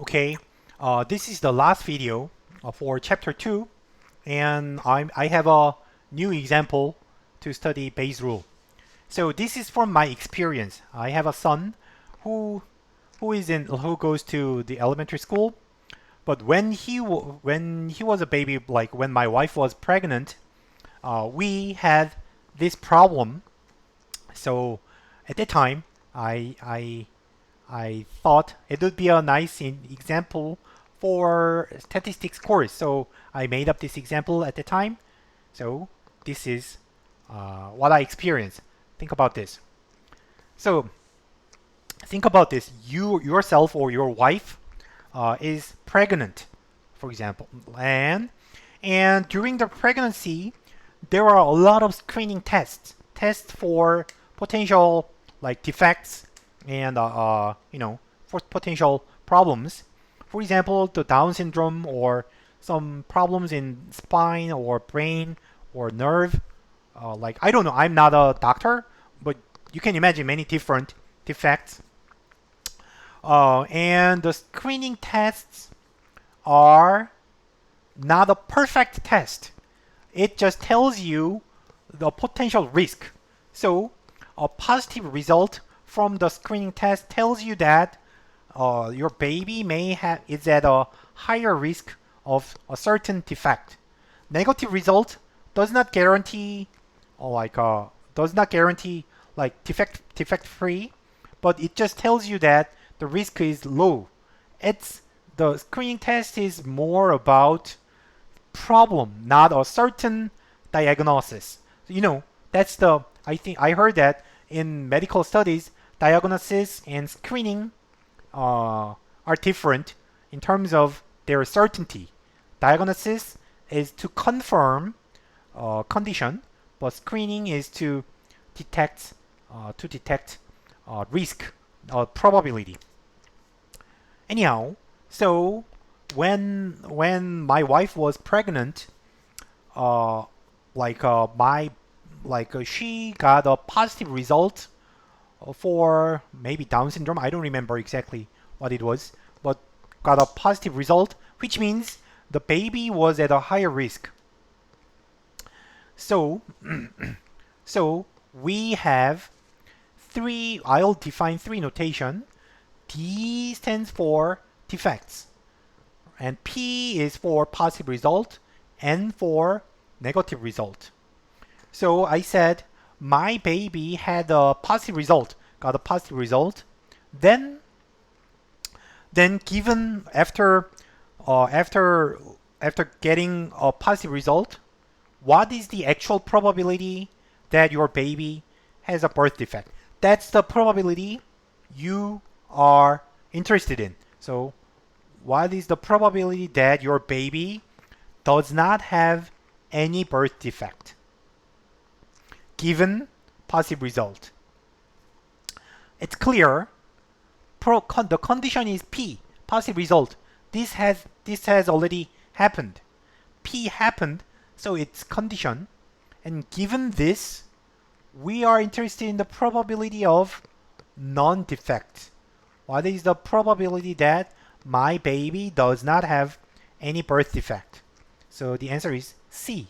Okay, this is the last video for chapter 2, and I have a new example to study Bayes rule. So this is from my experience. I have a son who who goes to the elementary school, but when he was a baby, like when my wife was pregnant, we had this problem. So at that time, I thought it would be a nice example for statistics course. So I made up this example at the time. So this is what I experienced. Think about this. So think about this. You yourself or your wife is pregnant, for example, and during the pregnancy, there are a lot of screening tests for potential like defects and for potential problems. For example, the Down syndrome or some problems in spine or brain or nerve. Like I don't know, I'm not a doctor, but you can imagine many different defects. And the screening tests are not a perfect test. It just tells you the potential risk. So a positive result from the screening test tells you that your baby is at a higher risk of a certain defect. Negative result does not guarantee does not guarantee like defect free, but it just tells you that the risk is low. It's the screening test is more about problem, not a certain diagnosis. That's the I think I heard that in medical studies, diagnosis and screening are different in terms of their certainty. Diagnosis is to confirm condition, but screening is to detect risk probability. Anyhow, so when my wife was pregnant, uh, she got a positive result for maybe Down syndrome. I don't remember exactly what it was, but got a positive result, which means the baby was at a higher risk. So, so we have three. I'll define three notation. D stands for defects, and P is for positive result, N for negative result. So I said my baby had a positive result, got a positive result. Then, given after getting a positive result, what is the actual probability that your baby has a birth defect? That's the probability you are interested in. So, what is the probability that your baby does not have any birth defect given positive result? It's clear. The condition is P, positive result. This has already happened. P happened, so it's condition. And given this, we are interested in the probability of non-defect. What is the probability that my baby does not have any birth defect? So the answer is C.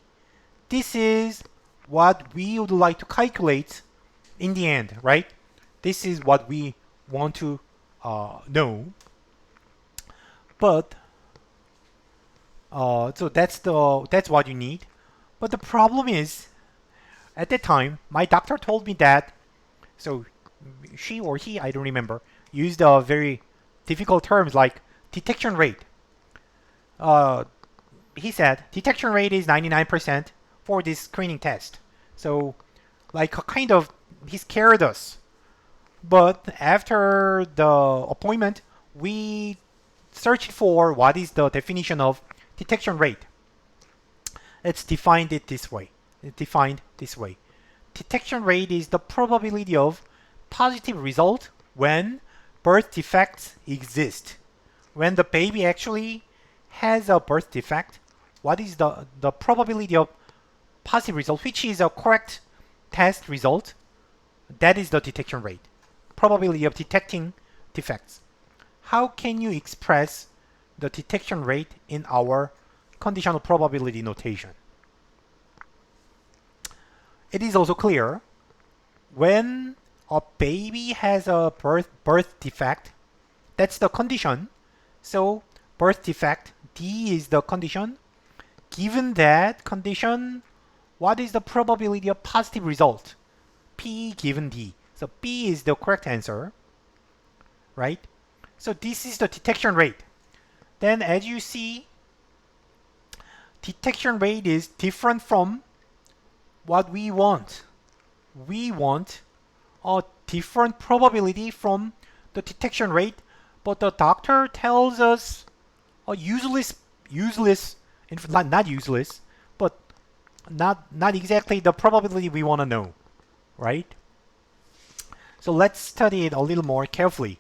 This is what we would like to calculate in the end, right? This is what we want to know. But so that's what you need. But the problem is, at that time, my doctor told me that. So she or he, I don't remember, used a very difficult terms like detection rate. Uh, he said detection rate is 99% for this screening test. So, like a kind of, he scared us. But after the appointment, we searched for what is the definition of detection rate. It's defined it this way. It's defined this way. Detection rate is the probability of positive result when birth defects exist. When the baby actually has a birth defect, what is the probability of positive result, which is a correct test result? That is the detection rate. Probability of detecting defects. how can you express the detection rate in our conditional probability notation? It is also clear when a baby has a birth defect, that's the condition. So birth defect, D is the condition. Given that condition, what is the probability of positive result? P given D. So B is the correct answer, right? So this is the detection rate. Then as you see, detection rate is different from what we want. We want a different probability from the detection rate, but the doctor tells us a useless, not useless, but not exactly the probability we want to know, right? So let's study it a little more carefully.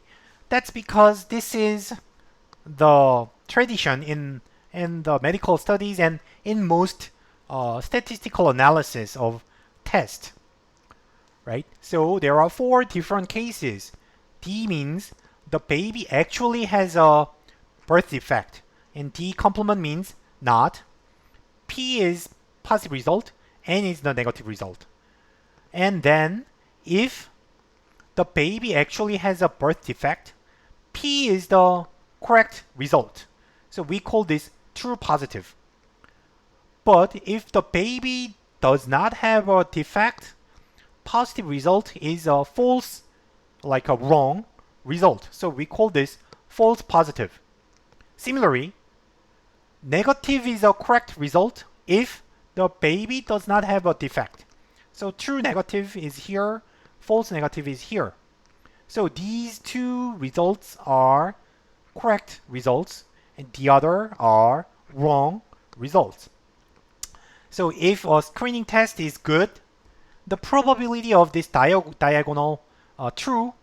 That's because this is the tradition in the medical studies and in most statistical analysis of tests, right? So there are 4 different cases. D means the baby actually has a birth defect, and D complement means not. P is positive result, N is the negative result. And then if the baby actually has a birth defect, P is the correct result. So we call this true positive. But if the baby does not have a defect, positive result is a false, like a wrong result. So we call this false positive. Similarly, negative is a correct result if the baby does not have a defect. So true negative is here, false negative is here. So these 2 results are correct results, and the other are wrong results. So if a screening test is good, the probability of this diagonal true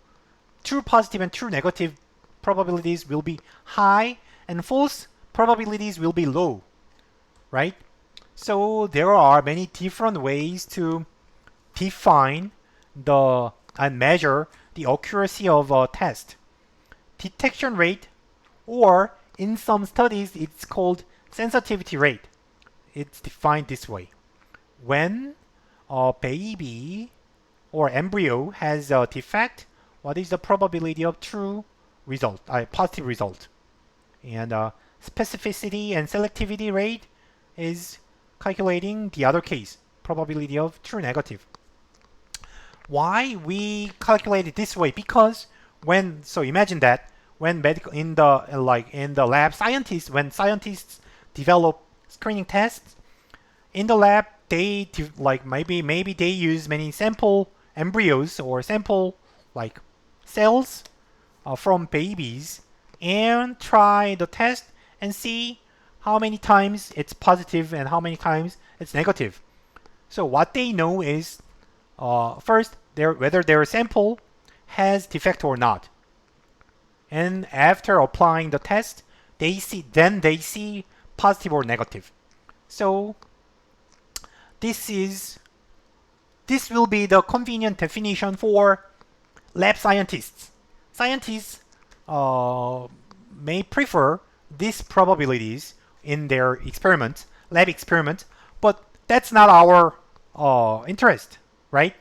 positive and true negative probabilities will be high, and false probabilities will be low, right? So there are many different ways to define and measure the accuracy of a test. Detection rate, or in some studies it's called sensitivity rate. It's defined this way. When a baby or embryo has a defect, what is the probability of true result, positive result? And specificity and selectivity rate is calculating the other case, probability of true negative. Why we calculate it this way? Because so imagine that when in the lab scientists, when scientists develop screening tests in the lab, they maybe they use many sample embryos or sample like cells from babies and try the test and see how many times it's positive and how many times it's negative. So what they know is first whether their sample has defect or not. And after applying the test, they see positive or negative. So this will be the convenient definition for lab scientists. Scientists may prefer these probabilities in their experiments, lab experiments, but that's not our interest, right?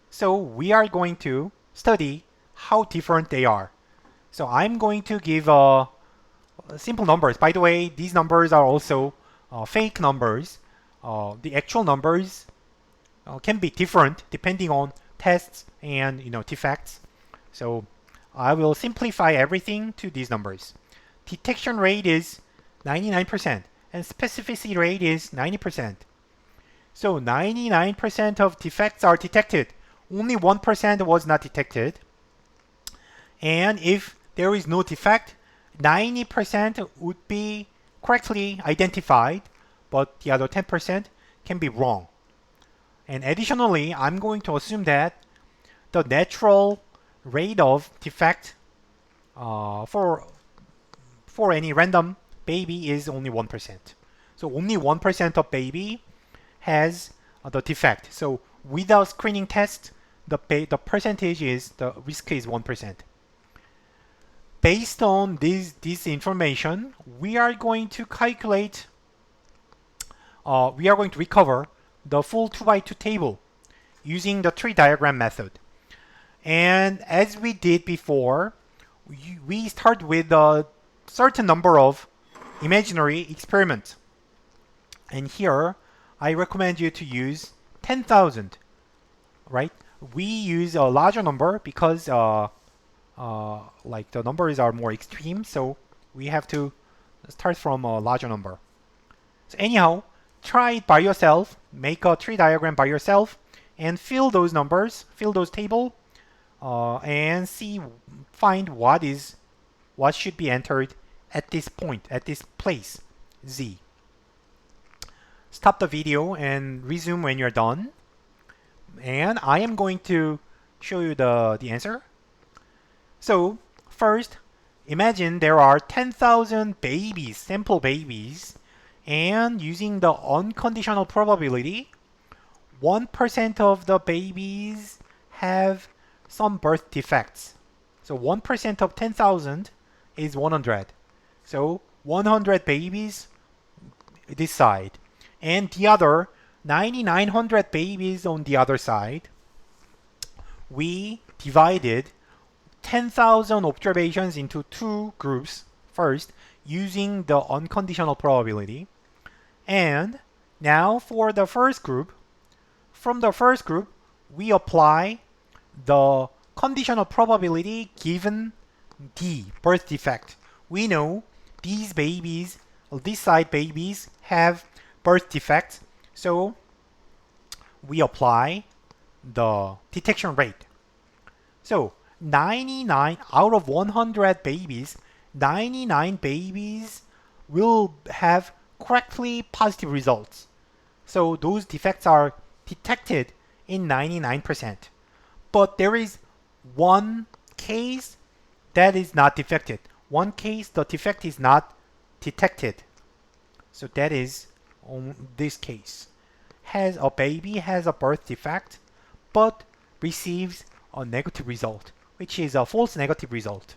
So we are going to study how different they are. So I'm going to give simple numbers. By the way, these numbers are also fake numbers. The actual numbers can be different depending on tests and defects. So I will simplify everything to these numbers. Detection rate is 99% and specificity rate is 90%. So 99% of defects are detected. Only 1% was not detected. And if there is no defect, 90% would be correctly identified, but the other 10% can be wrong. And additionally, I'm going to assume that the natural rate of defect for any random baby is only 1%. So only 1% of baby has the defect. So without screening test, the percentage is, the risk is 1%. based on this information, we are going to calculate, we are going to recover the full 2x2 table using the tree diagram method. And as we did before, we start with a certain number of imaginary experiments. And here, I recommend you to use 10,000, right? We use a larger number because like the numbers are more extreme, so we have to start from a larger number. So anyhow, try it by yourself, make a tree diagram by yourself, and fill those numbers, fill those table, and find what should be entered at this point, at this place, Z. Stop the video and resume when you're done. And I am going to show you the answer. So first, imagine there are 10,000 babies, sample babies, and using the unconditional probability, 1% of the babies have some birth defects. So 1% of 10,000 is 100. So 100 babies this side. And the other 9,900 babies on the other side. We divided 10,000 observations into two groups first using the unconditional probability. And now for the first group, from the first group, we apply the conditional probability given the birth defect. We know these babies, this side babies, have birth defects, so we apply the detection rate. So 99 out of 100 babies, 99 babies will have correctly positive results. So those defects are detected in 99%. But there is one case that is not detected. One case the defect is not detected. So that is on this case. A baby has a birth defect but receives a negative result, which is a false negative result.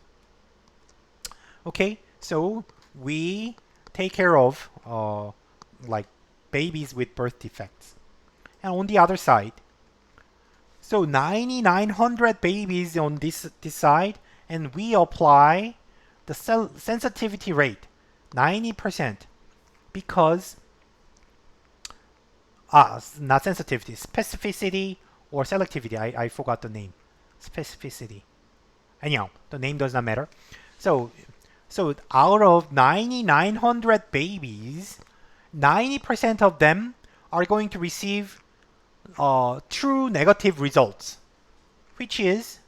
Okay, so we take care of like babies with birth defects. And on the other side, so 9,900 babies on this side, and we apply the sensitivity rate, 90%, because, not sensitivity, specificity or selectivity, I forgot the name, specificity. Anyhow, the name does not matter. So out of 9,900 babies, 90% of them are going to receive true negative results, which is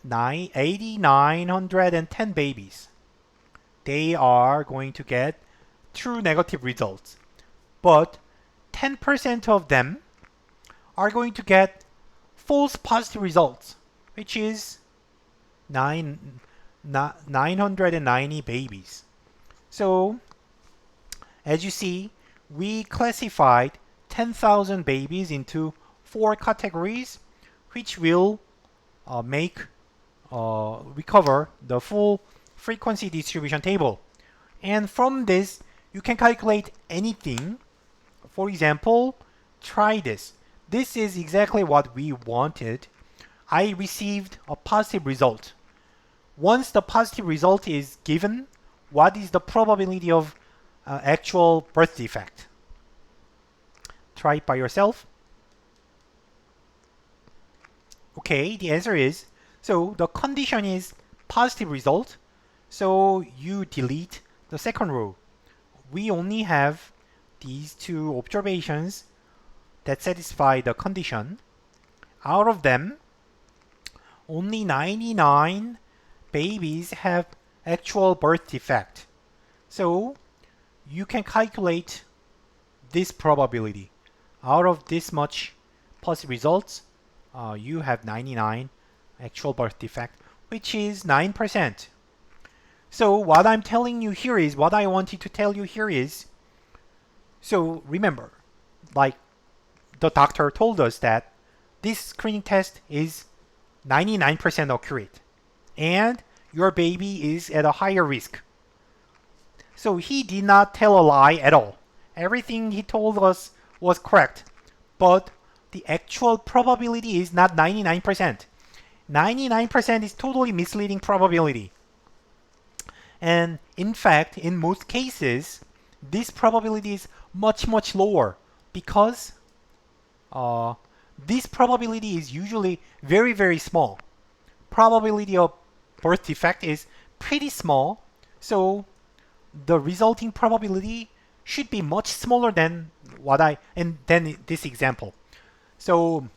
8,910 babies. They are going to get true negative results. But 10% of them are going to get false positive results, which is 990 babies. So, as you see, we classified 10,000 babies into 4 categories, which will recover the full frequency distribution table. And from this, you can calculate anything. For example, try this. This is exactly what we wanted. I received a positive result. Once the positive result is given, what is the probability of actual birth defect? Try it by yourself. Okay, the answer is, so the condition is positive result, so you delete the second row. We only have these two observations that satisfy the condition. Out of them, only 99 babies have actual birth defect. So you can calculate this probability. Out of this much positive results, you have 99 actual birth defect, which is 9%. So what I'm telling you here is, what I wanted to tell you here is, so remember, like the doctor told us that this screening test is 99% accurate. And your baby is at a higher risk. So he did not tell a lie at all. Everything he told us was correct. But the actual probability is not 99%. 99% is totally misleading probability. And in fact, in most cases, this probability is much, much lower because this probability is usually very, very small. Probability of birth defect is pretty small, so the resulting probability should be much smaller than than this example. So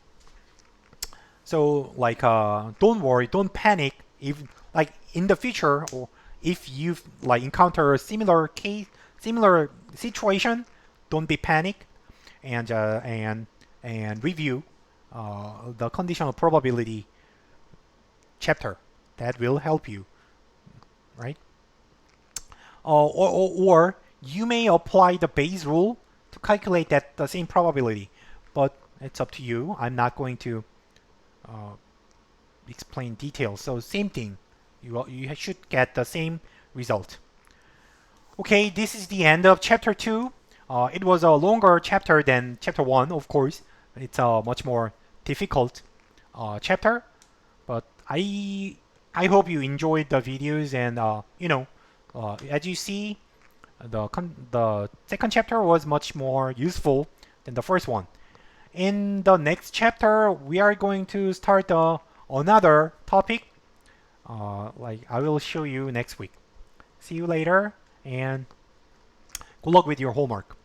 like don't worry, don't panic if like in the future or if you like encounter a similar situation, don't be panic and review the conditional probability chapter. That will help you, right? Or you may apply the Bayes rule to calculate that the same probability, but it's up to you. I'm not going to uh, explain details. So same thing, you should get the same result. Okay, this is the end of chapter 2. It was a longer chapter than chapter 1, of course. It's a much more difficult chapter, but I hope you enjoyed the videos and as you see, the second chapter was much more useful than the first one. In the next chapter, we are going to start another topic. Like I will show you next week. See you later, and good luck with your homework.